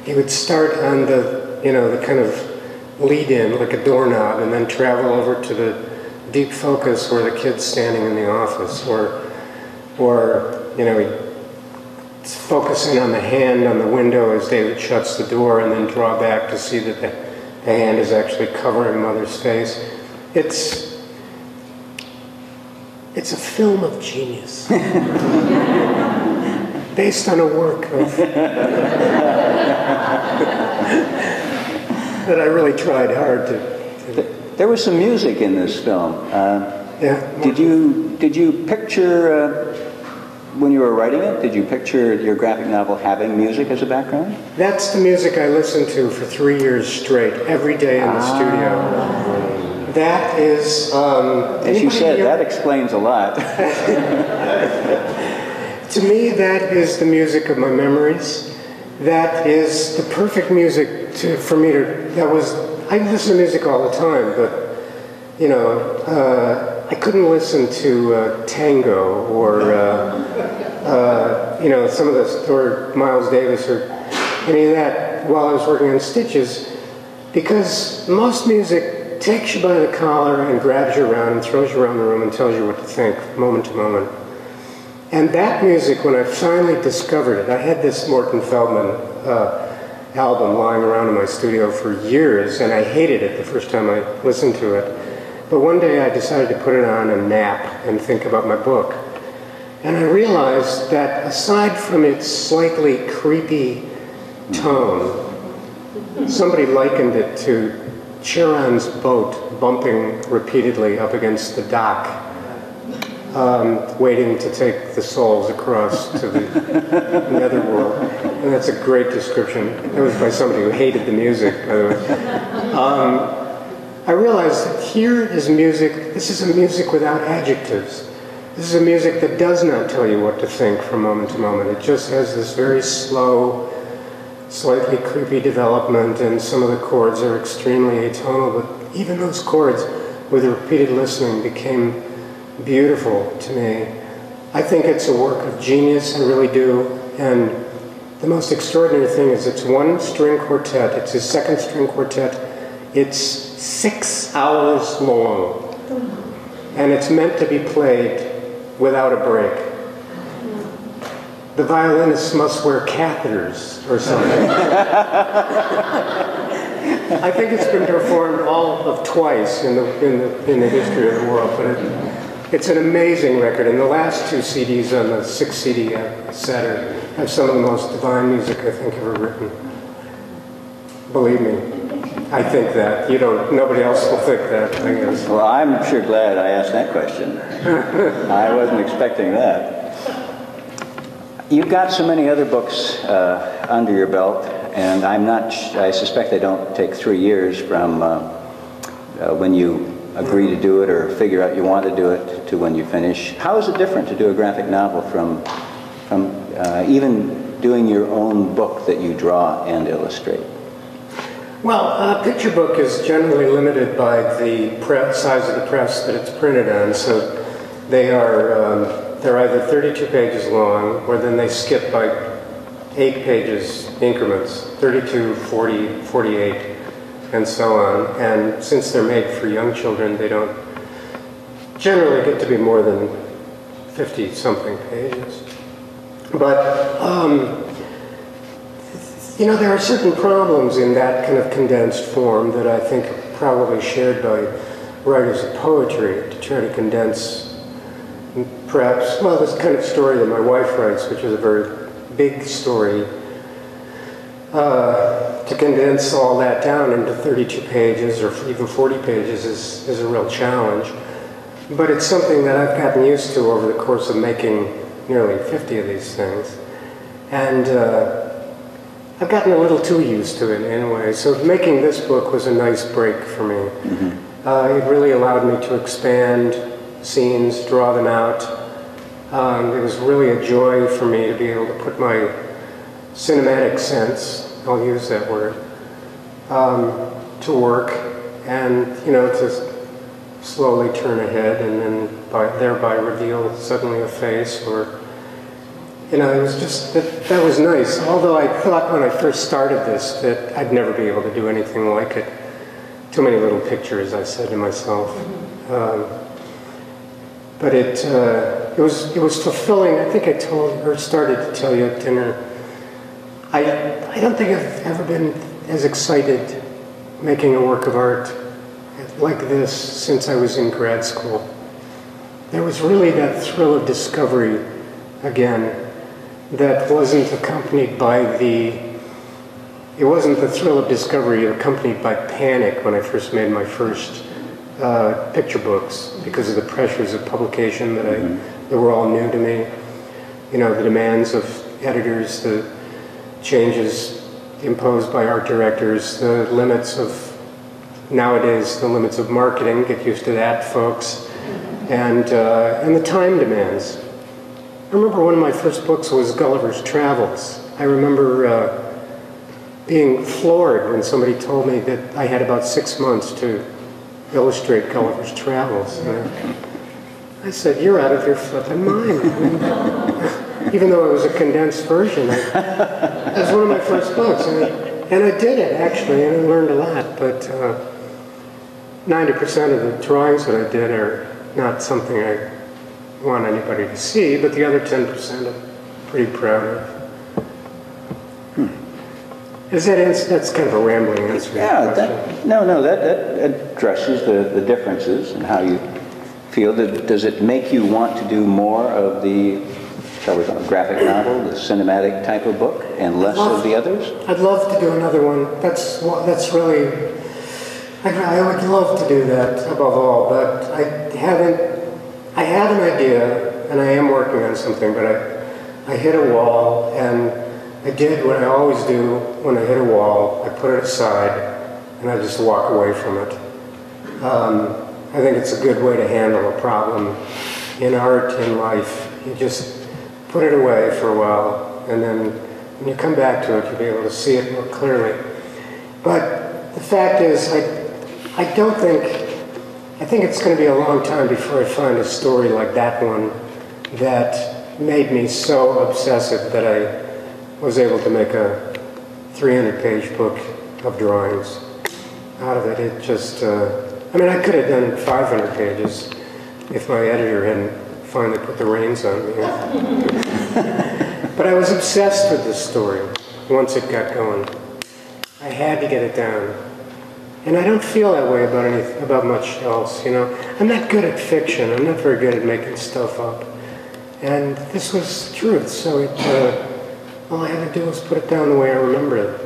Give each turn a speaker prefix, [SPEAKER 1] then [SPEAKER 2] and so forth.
[SPEAKER 1] he would start on the, you know, the kind of lead-in, like a doorknob, and then travel over to the deep focus where the kid's standing in the office, or you know, he'd focus in on the hand on the window as David shuts the door, and then draw back to see that the hand is actually covering Mother's face. It's a film of genius, based on a work of that I really tried hard to.
[SPEAKER 2] There was some music in this film.
[SPEAKER 1] Yeah.
[SPEAKER 2] Did you picture when you were writing it? Did you picture your graphic novel having music as a background?
[SPEAKER 1] That's the music I listened to for 3 years straight, every day in the studio. That is.
[SPEAKER 2] As you said, that explains a lot.
[SPEAKER 1] To me, that is the music of my memories. That is the perfect music for me to. I listen to music all the time, but you know, I couldn't listen to tango or you know, some of the or Miles Davis or any of that while I was working on Stitches, because most music takes you by the collar and grabs you around and throws you around the room and tells you what to think moment to moment. And that music, when I finally discovered it, I had this Morton Feldman album lying around in my studio for years, and I hated it the first time I listened to it. But one day I decided to put it on and nap and think about my book. And I realized that aside from its slightly creepy tone, somebody likened it to Charon's boat bumping repeatedly up against the dock, waiting to take the souls across to the netherworld. And that's a great description. That was by somebody who hated the music, by the way. I realized that here is music, this is a music without adjectives. This is a music that does not tell you what to think from moment to moment. It just has this very slow, slightly creepy development, and some of the chords are extremely atonal, but even those chords, with repeated listening, became beautiful to me. I think it's a work of genius, I really do, and the most extraordinary thing is it's one string quartet, it's his second string quartet, it's 6 hours long, and it's meant to be played without a break. The violinists must wear catheters or something. I think it's been performed all of twice in the history of the world, but it's an amazing record, and the last 2 CDs on the 6 CD set have some of the most divine music I think ever written. Believe me, I think that. You don't. Nobody else will think that, I guess.
[SPEAKER 2] Well, I'm sure glad I asked that question. I wasn't expecting that. You've got so many other books under your belt, and I suspect they don't take 3 years from when you agree to do it or figure out you want to do it to when you finish. How is it different to do a graphic novel from even doing your own book that you draw and illustrate?
[SPEAKER 1] Well, a picture book is generally limited by the size of the press that it's printed on, so they're either 32 pages long, or then they skip by 8 pages increments, 32, 40, 48, and so on. And since they're made for young children, they don't generally get to be more than 50-something pages. But, you know, there are certain problems in that kind of condensed form that I think are probably shared by writers of poetry, to try to condense perhaps, well, this kind of story that my wife writes, which is a very big story, to condense all that down into 32 pages or even 40 pages is a real challenge. But it's something that I've gotten used to over the course of making nearly 50 of these things. And I've gotten a little too used to it in a way. So making this book was a nice break for me. Mm-hmm. It really allowed me to expand scenes, draw them out. It was really a joy for me to be able to put my cinematic sense, I'll use that word, to work, and, you know, to slowly turn ahead and then thereby reveal suddenly a face or You know, it was just, that was nice. Although I thought when I first started this that I'd never be able to do anything like it. Too many little pictures, I said to myself. But it was fulfilling. I think I told, or started to tell you at dinner, I don't think I've ever been as excited making a work of art like this since I was in grad school. There was really that thrill of discovery again that wasn't accompanied by it wasn't the thrill of discovery accompanied by panic when I first made my first picture books because of the pressures of publication that were all new to me. You know, the demands of editors, the changes imposed by art directors, the limits of, nowadays, the limits of marketing, get used to that, folks, and the time demands. I remember one of my first books was Gulliver's Travels. I remember being floored when somebody told me that I had about 6 months to illustrate Gulliver's Travels. I said, "You're out of your flipping mind." I mean, even though it was a condensed version, it was one of my first books. And I did it, actually, and I learned a lot. But 90% of the drawings that I did are not something I want anybody to see, but the other 10% I'm pretty proud of. That's kind of a rambling answer.
[SPEAKER 2] Yeah, that addresses the differences and how you feel. Does it make you want to do more of the, shall we call it, graphic novel, the cinematic type of book, and less of the others?
[SPEAKER 1] I'd love to do another one. That's really, I would love to do that above all, but I had an idea, and I am working on something, but I hit a wall, and I did what I always do when I hit a wall. I put it aside, and I just walk away from it. I think it's a good way to handle a problem in art, in life. You just put it away for a while, and then when you come back to it, you'll be able to see it more clearly. But the fact is, I think it's going to be a long time before I find a story like that one that made me so obsessive that I was able to make a 300-page book of drawings out of it. It just, I mean, I could have done 500 pages if my editor hadn't finally put the reins on me. But I was obsessed with this story once it got going. I had to get it down. And I don't feel that way about much else, you know. I'm not good at fiction. I'm not very good at making stuff up. And this was truth, so all I had to do was put it down the way I remember it.